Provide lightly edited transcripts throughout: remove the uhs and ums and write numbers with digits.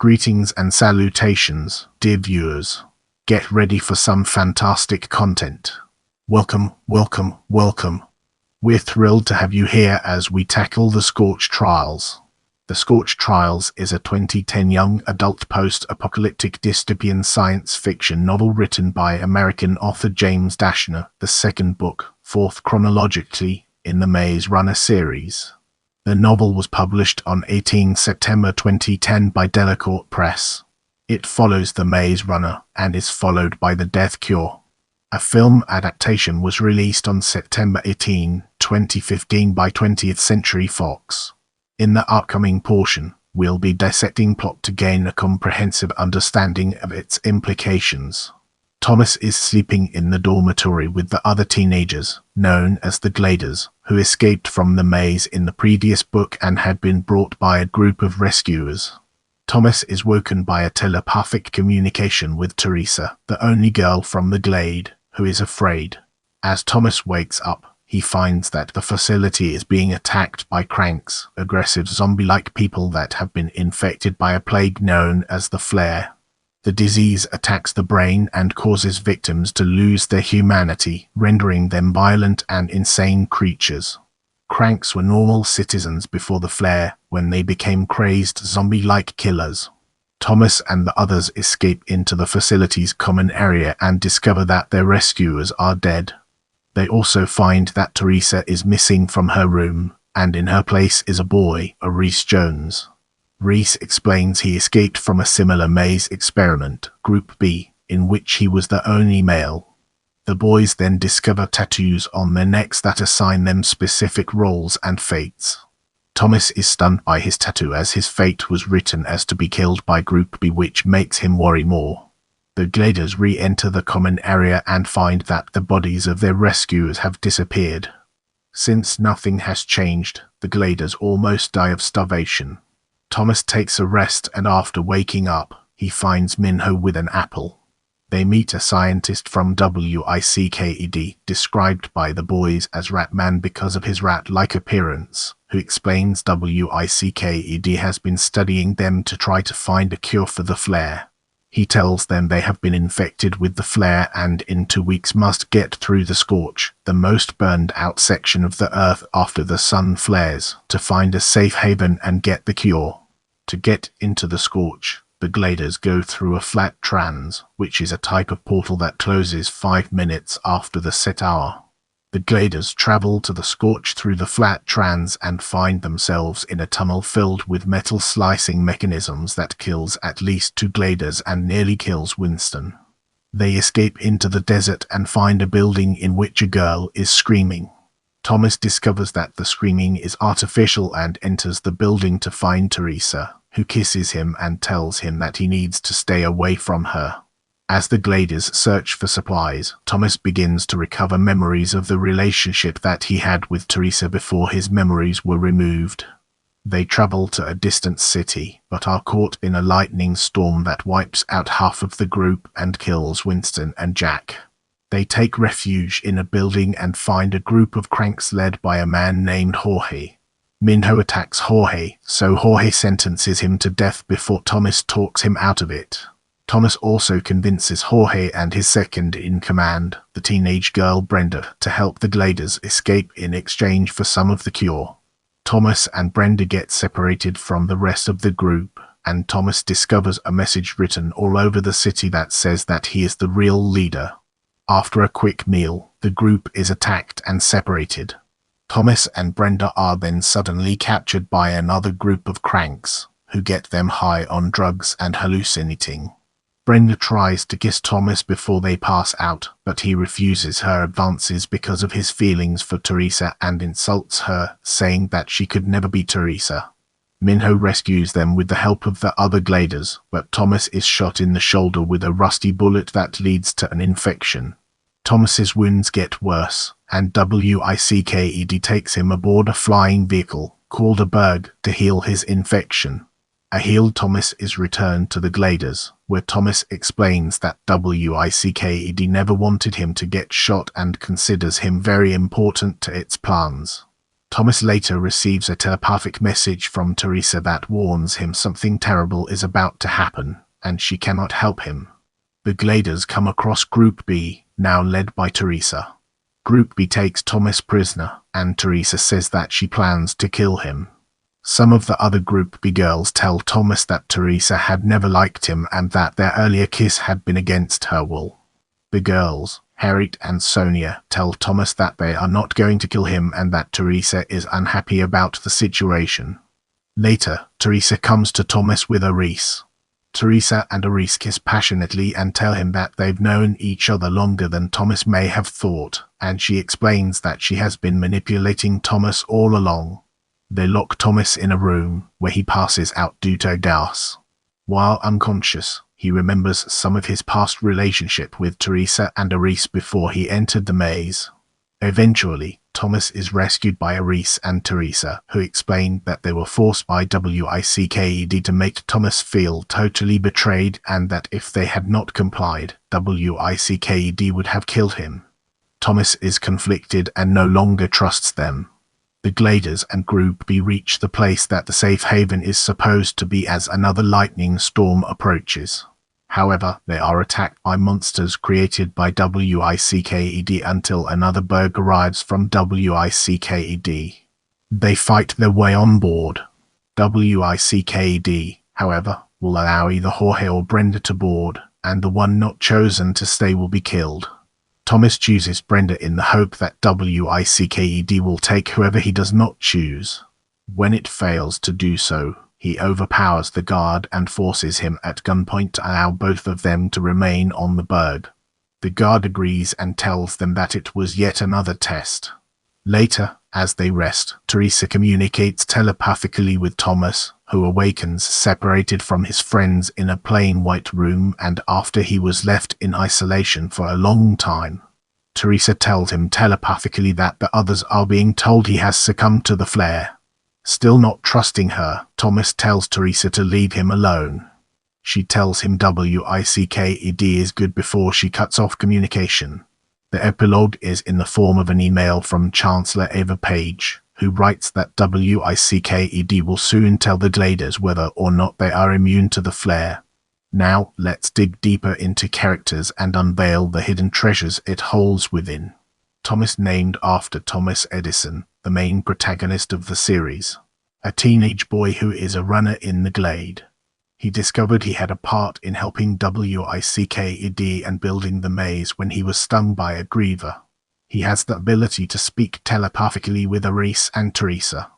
Greetings and salutations, dear viewers. Get ready for some fantastic content. Welcome, welcome, welcome. We're thrilled to have you here as we tackle the Scorch Trials. The Scorch Trials is a 2010 young adult post-apocalyptic dystopian science fiction novel written by American author James Dashner, the second book, fourth chronologically, in the Maze Runner series. The novel was published on 18 September 2010 by Delacorte Press. It follows The Maze Runner and is followed by The Death Cure. A film adaptation was released on September 18, 2015 by 20th Century Fox. In the upcoming portion, we'll be dissecting plot to gain a comprehensive understanding of its implications. Thomas is sleeping in the dormitory with the other teenagers, known as the Gladers, who escaped from the maze in the previous book and had been brought by a group of rescuers. Thomas is woken by a telepathic communication with Teresa, the only girl from the glade, who is afraid. As Thomas wakes up, he finds that the facility is being attacked by cranks, aggressive zombie-like people that have been infected by a plague known as the flare. The disease attacks the brain and causes victims to lose their humanity, rendering them violent and insane creatures. Cranks were normal citizens before the flare, when they became crazed zombie-like killers. Thomas and the others escape into the facility's common area and discover that their rescuers are dead. They also find that Teresa is missing from her room, and in her place is a boy, Reese Jones. Reese explains he escaped from a similar maze experiment, Group B, in which he was the only male. The boys then discover tattoos on their necks that assign them specific roles and fates. Thomas is stunned by his tattoo as his fate was written as to be killed by Group B, which makes him worry more. The Gladers re-enter the common area and find that the bodies of their rescuers have disappeared. Since nothing has changed, the Gladers almost die of starvation. Thomas takes a rest and after waking up, he finds Minho with an apple. They meet a scientist from WikipediaReader, described by the boys as Ratman because of his rat-like appearance, who explains WikipediaReader has been studying them to try to find a cure for the flare. He tells them they have been infected with the flare and in 2 weeks must get through the Scorch, the most burned out section of the earth after the sun flares, to find a safe haven and get the cure. To get into the Scorch, the Gladers go through a flat trans, which is a type of portal that closes 5 minutes after the set hour. The Gladers travel to the Scorch through the flat trans and find themselves in a tunnel filled with metal slicing mechanisms that kills at least 2 Gladers and nearly kills Winston. They escape into the desert and find a building in which a girl is screaming. Thomas discovers that the screaming is artificial and enters the building to find Teresa, who kisses him and tells him that he needs to stay away from her. As the Gladers search for supplies, Thomas begins to recover memories of the relationship that he had with Teresa before his memories were removed. They travel to a distant city, but are caught in a lightning storm that wipes out half of the group and kills Winston and Jack. They take refuge in a building and find a group of cranks led by a man named Jorge. Minho attacks Jorge, so Jorge sentences him to death before Thomas talks him out of it. Thomas also convinces Jorge and his second-in-command, the teenage girl Brenda, to help the Gladers escape in exchange for some of the cure. Thomas and Brenda get separated from the rest of the group, and Thomas discovers a message written all over the city that says that he is the real leader. After a quick meal, the group is attacked and separated. Thomas and Brenda are then suddenly captured by another group of cranks, who get them high on drugs and hallucinating. Brenda tries to kiss Thomas before they pass out, but he refuses her advances because of his feelings for Teresa and insults her, saying that she could never be Teresa. Minho rescues them with the help of the other Gladers, but Thomas is shot in the shoulder with a rusty bullet that leads to an infection. Thomas's wounds get worse, and WikipediaReader takes him aboard a flying vehicle, called a Berg, to heal his infection. A healed Thomas is returned to the Gladers, where Thomas explains that WikipediaReader never wanted him to get shot and considers him very important to its plans. Thomas later receives a telepathic message from Teresa that warns him something terrible is about to happen, and she cannot help him. The Gliders come across Group B, now led by Teresa. Group B takes Thomas prisoner, and Teresa says that she plans to kill him. Some of the other Group B girls tell Thomas that Teresa had never liked him and that their earlier kiss had been against her will. The girls, Harriet and Sonia, tell Thomas that they are not going to kill him and that Teresa is unhappy about the situation. Later, Teresa comes to Thomas with Aris. Teresa and Aris kiss passionately and tell him that they've known each other longer than Thomas may have thought, and she explains that she has been manipulating Thomas all along. They lock Thomas in a room, where he passes out due to gas. While unconscious, he remembers some of his past relationship with Teresa and Aris before he entered the maze. Eventually, Thomas is rescued by Aris and Teresa, who explain that they were forced by WICKED to make Thomas feel totally betrayed and that if they had not complied, WICKED would have killed him. Thomas is conflicted and no longer trusts them. The Gliders and Group B reach the place that the safe haven is supposed to be as another lightning storm approaches. However, they are attacked by monsters created by WICKED until another berg arrives from WICKED. They fight their way on board. WICKED, however, will allow either Jorge or Brenda to board, and the one not chosen to stay will be killed. Thomas chooses Brenda in the hope that WICKED will take whoever he does not choose. When it fails to do so, he overpowers the guard and forces him at gunpoint to allow both of them to remain on the berg. The guard agrees and tells them that it was yet another test. Later, as they rest, Teresa communicates telepathically with Thomas, who awakens separated from his friends in a plain white room and after he was left in isolation for a long time. Teresa tells him telepathically that the others are being told he has succumbed to the flare. Still not trusting her, Thomas tells Teresa to leave him alone. She tells him WICKED is good before she cuts off communication. The epilogue is in the form of an email from Chancellor Eva Page, who writes that WICKED will soon tell the Gliders whether or not they are immune to the flare. Now, let's dig deeper into characters and unveil the hidden treasures it holds within. Thomas, named after Thomas Edison, the main protagonist of the series, a teenage boy who is a runner in the glade. He discovered he had a part in helping WICKED and building the maze when he was stung by a griever. He has the ability to speak telepathically with Aris and Teresa.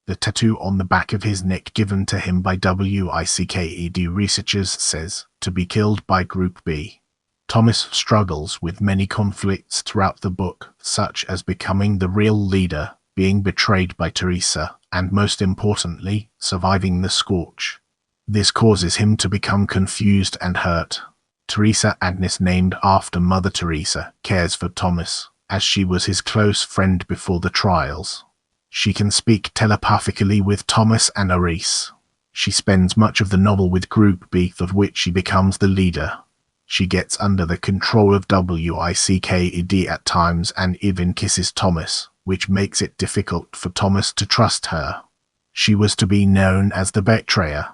The tattoo on the back of his neck given to him by WICKED researchers says, to be killed by Group B. Thomas struggles with many conflicts throughout the book, such as becoming the real leader, being betrayed by Teresa, and most importantly, surviving the Scorch. This causes him to become confused and hurt. Teresa Agnes, named after Mother Teresa, cares for Thomas, as she was his close friend before the trials. She can speak telepathically with Thomas and Aris. She spends much of the novel with Group B, of which she becomes the leader. She gets under the control of WICKED at times and even kisses Thomas, which makes it difficult for Thomas to trust her. She was to be known as the betrayer.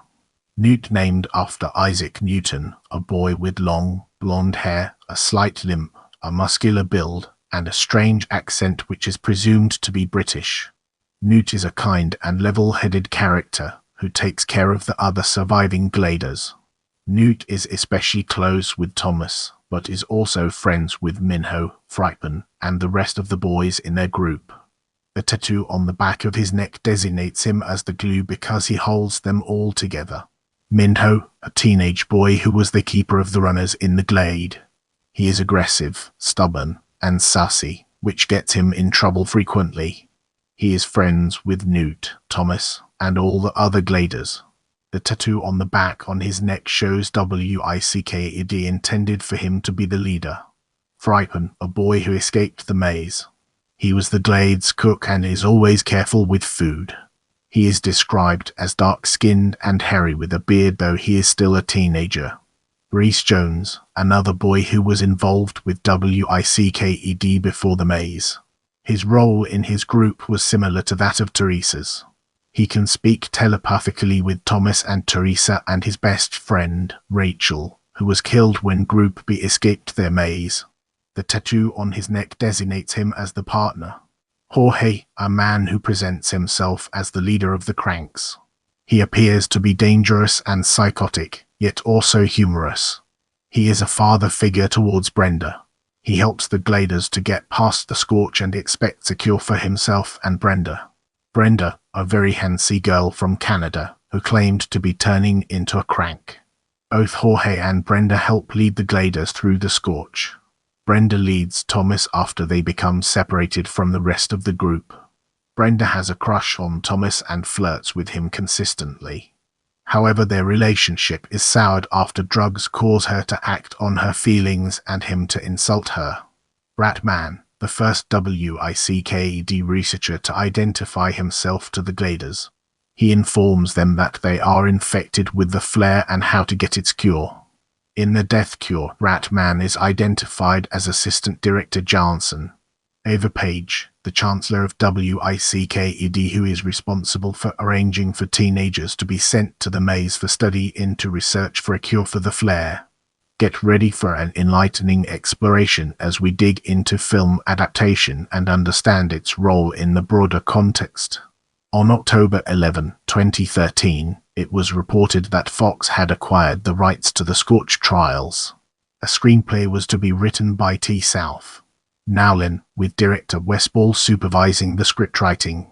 Newt, named after Isaac Newton, a boy with long, blonde hair, a slight limp, a muscular build, and a strange accent which is presumed to be British. Newt is a kind and level-headed character who takes care of the other surviving Gliders. Newt is especially close with Thomas, but is also friends with Minho, Frighpen, and the rest of the boys in their group. The tattoo on the back of his neck designates him as the glue because he holds them all together. Minho, a teenage boy who was the keeper of the runners in the glade. He is aggressive, stubborn, and sassy, which gets him in trouble frequently. He is friends with Newt, Thomas, and all the other Gliders. The tattoo on the back on his neck shows WICKED intended for him to be the leader. Frighpen, a boy who escaped the maze. He was the Glade's cook and is always careful with food. He is described as dark-skinned and hairy with a beard, though he is still a teenager. Reese Jones, another boy who was involved with WICKED before the maze. His role in his group was similar to that of Teresa's. He can speak telepathically with Thomas and Teresa and his best friend, Rachel, who was killed when Group B escaped their maze. The tattoo on his neck designates him as the partner. Jorge, a man who presents himself as the leader of the Cranks. He appears to be dangerous and psychotic, yet also humorous. He is a father figure towards Brenda. He helps the Gliders to get past the Scorch and expects a cure for himself and Brenda. Brenda, a very handsy girl from Canada, who claimed to be turning into a crank. Both Jorge and Brenda help lead the Gliders through the Scorch. Brenda leads Thomas after they become separated from the rest of the group. Brenda has a crush on Thomas and flirts with him consistently. However, their relationship is soured after drugs cause her to act on her feelings and him to insult her. Ratman, the first WIKED researcher to identify himself to the Gliders. He informs them that they are infected with the flare and how to get its cure. In the death cure, Ratman is identified as Assistant Director Johnson. Ava Page, the Chancellor of WIKED, who is responsible for arranging for teenagers to be sent to the maze for study into research for a cure for the flare. Get ready for an enlightening exploration as we dig into film adaptation and understand its role in the broader context. On October 11, 2013, it was reported that Fox had acquired the rights to the Scorch Trials. A screenplay was to be written by T. South Nowlin, with director Wes Ball supervising the scriptwriting.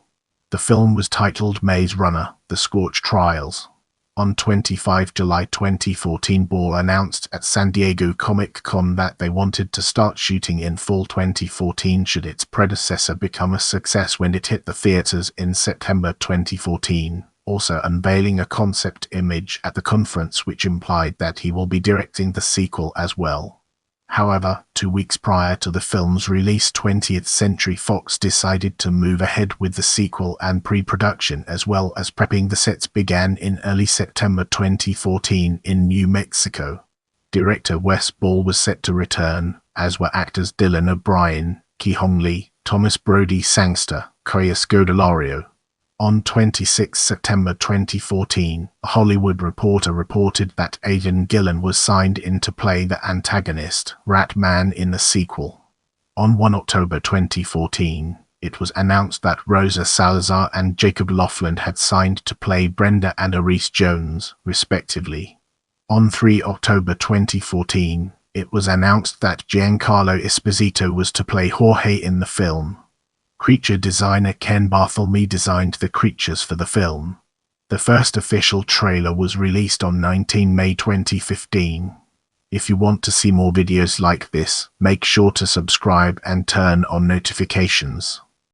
The film was titled Maze Runner: The Scorch Trials. On 25 July 2014, Ball announced at San Diego Comic-Con that they wanted to start shooting in fall 2014 should its predecessor become a success when it hit the theaters in September 2014, also unveiling a concept image at the conference which implied that he will be directing the sequel as well. However, 2 weeks prior to the film's release, 20th Century Fox decided to move ahead with the sequel, and pre-production as well as prepping the sets began in early September 2014 in New Mexico. Director Wes Ball was set to return, as were actors Dylan O'Brien, Ki-Hong Lee, Thomas Brody Sangster, Koya Scodelario. On 26 September 2014, a Hollywood Reporter reported that Aidan Gillen was signed in to play the antagonist, Ratman, in the sequel. On 1 October 2014, it was announced that Rosa Salazar and Jacob Laughlin had signed to play Brenda and Arise Jones, respectively. On 3 October 2014, it was announced that Giancarlo Esposito was to play Jorge in the film. Creature designer Ken Barthelme designed the creatures for the film. The first official trailer was released on 19 May 2015. If you want to see more videos like this, make sure to subscribe and turn on notifications.